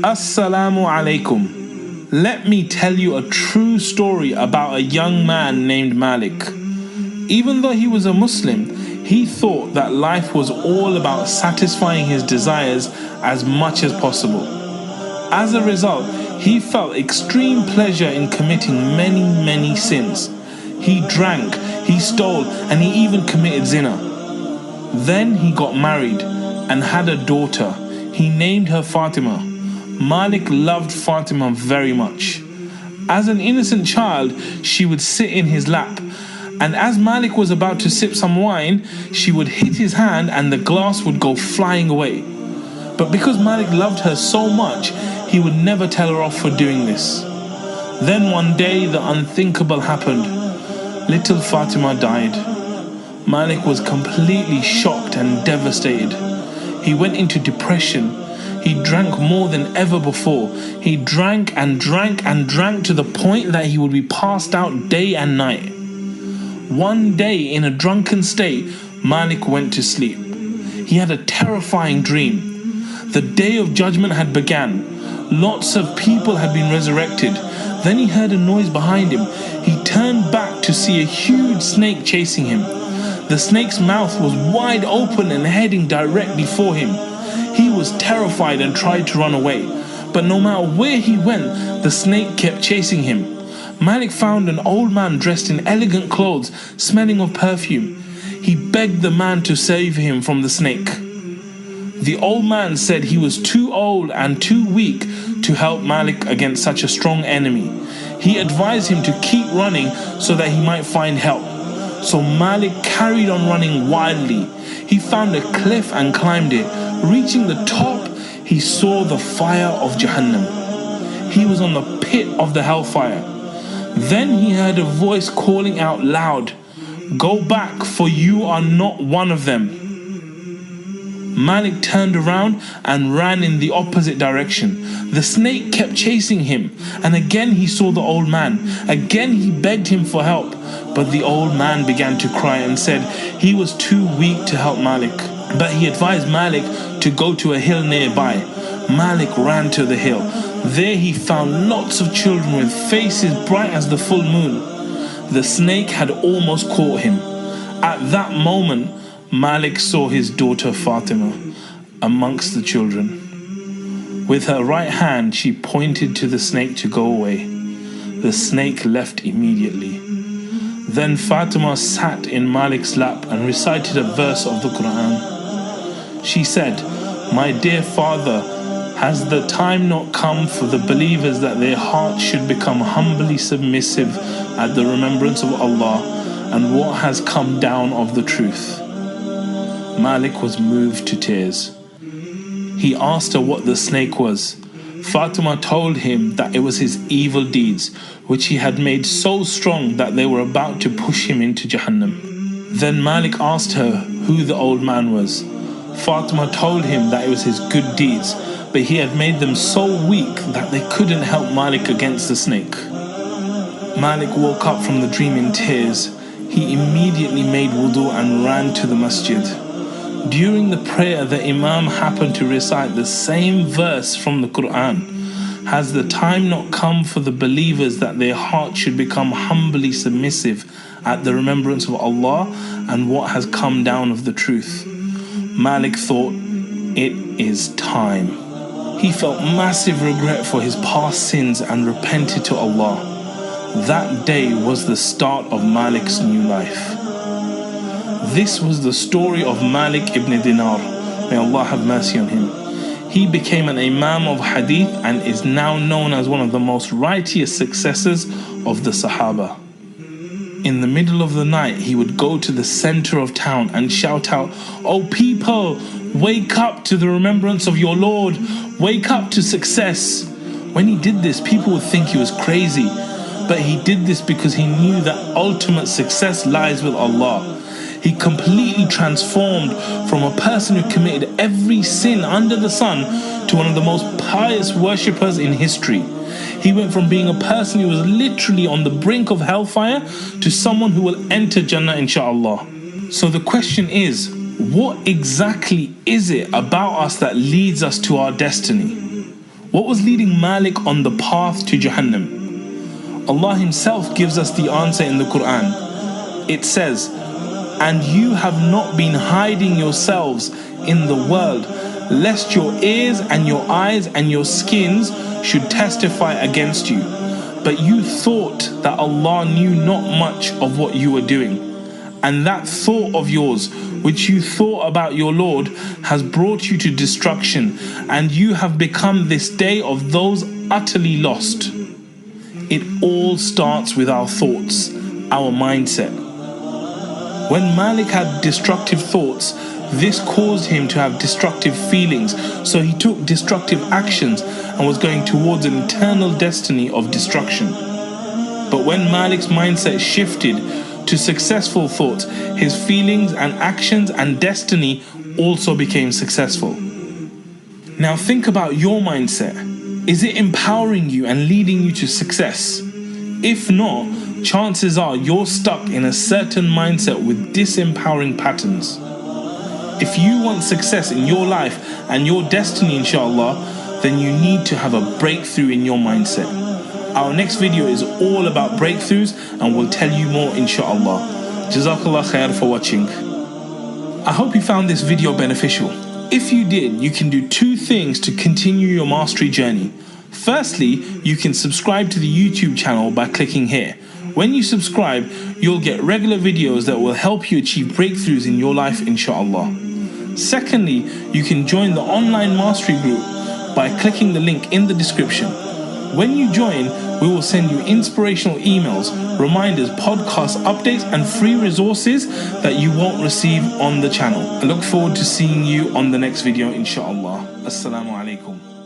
Assalamu alaikum. Let me tell you a true story about a young man named Malik. Even though he was a Muslim, he thought that life was all about satisfying his desires as much as possible. As a result, he felt extreme pleasure in committing many sins. He drank, he stole, and he even committed zina. Then he got married and had a daughter. He named her Fatima. Malik loved Fatima very much. As an innocent child, she would sit in his lap, and as Malik was about to sip some wine, she would hit his hand and the glass would go flying away. But because Malik loved her so much, he would never tell her off for doing this. Then one day the unthinkable happened. Little Fatima died. Malik was completely shocked and devastated. He went into depression. He drank more than ever before. He drank and drank and drank to the point that he would be passed out day and night. One day, in a drunken state, Malik went to sleep. He had a terrifying dream. The day of judgment had begun. Lots of people had been resurrected. Then he heard a noise behind him. He turned back to see a huge snake chasing him. The snake's mouth was wide open and heading directly for him. He was terrified and tried to run away, but no matter where he went, the snake kept chasing him. Malik found an old man dressed in elegant clothes, smelling of perfume. He begged the man to save him from the snake. The old man said he was too old and too weak to help Malik against such a strong enemy. He advised him to keep running so that he might find help. So Malik carried on running wildly. He found a cliff and climbed it. Reaching the top, he saw the fire of Jahannam. He was on the pit of the hellfire. Then he heard a voice calling out loud, "Go back, for you are not one of them." Malik turned around and ran in the opposite direction. The snake kept chasing him, and again he saw the old man. Again he begged him for help, but the old man began to cry and said he was too weak to help Malik. But he advised Malik to go to a hill nearby. Malik ran to the hill. There he found lots of children with faces bright as the full moon. The snake had almost caught him. At that moment, Malik saw his daughter Fatima amongst the children. With her right hand, she pointed to the snake to go away. The snake left immediately. Then Fatima sat in Malik's lap and recited a verse of the Quran. She said, "My dear father, has the time not come for the believers that their hearts should become humbly submissive at the remembrance of Allah and what has come down of the truth?" Malik was moved to tears. He asked her what the snake was. Fatima told him that it was his evil deeds, which he had made so strong that they were about to push him into Jahannam. Then Malik asked her who the old man was. Fatima told him that it was his good deeds, but he had made them so weak that they couldn't help Malik against the snake. Malik woke up from the dream in tears. He immediately made wudu and ran to the masjid. During the prayer, the Imam happened to recite the same verse from the Quran. Has the time not come for the believers that their hearts should become humbly submissive at the remembrance of Allah and what has come down of the truth? Malik thought, it is time. He felt massive regret for his past sins and repented to Allah. That day was the start of Malik's new life. This was the story of Malik ibn Dinar. May Allah have mercy on him. He became an Imam of Hadith and is now known as one of the most righteous successors of the Sahaba. In the middle of the night, he would go to the center of town and shout out, "Oh people, wake up to the remembrance of your Lord. Wake up to success." When he did this, people would think he was crazy. But he did this because he knew that ultimate success lies with Allah. He completely transformed from a person who committed every sin under the sun to one of the most pious worshippers in history. He went from being a person who was literally on the brink of hellfire to someone who will enter Jannah inshallah. So the question is, What exactly is it about us that leads us to our destiny? What was leading Malik on the path to Jahannam? Allah Himself gives us the answer in the Quran. It says, "And you have not been hiding yourselves in the world, lest your ears and your eyes and your skins should testify against you. But you thought that Allah knew not much of what you were doing. And that thought of yours, which you thought about your Lord, has brought you to destruction, and you have become this day of those utterly lost." It all starts with our thoughts, our mindset. When Malik had destructive thoughts, this caused him to have destructive feelings, so he took destructive actions and was going towards an eternal destiny of destruction. But when Malik's mindset shifted to successful thoughts, his feelings and actions and destiny also became successful. Now think about your mindset. Is it empowering you and leading you to success? If not, chances are you're stuck in a certain mindset with disempowering patterns. If you want success in your life and your destiny, inshallah, then you need to have a breakthrough in your mindset. Our next video is all about breakthroughs, and we'll tell you more, inshallah. Jazakallah khair for watching. I hope you found this video beneficial. If you did, you can do two things to continue your mastery journey. Firstly, you can subscribe to the YouTube channel by clicking here. When you subscribe, you'll get regular videos that will help you achieve breakthroughs in your life, inshallah. Secondly, you can join the online mastery group by clicking the link in the description. When you join, we will send you inspirational emails, reminders, podcast updates, and free resources that you won't receive on the channel. I look forward to seeing you on the next video, inshallah. Assalamu alaikum.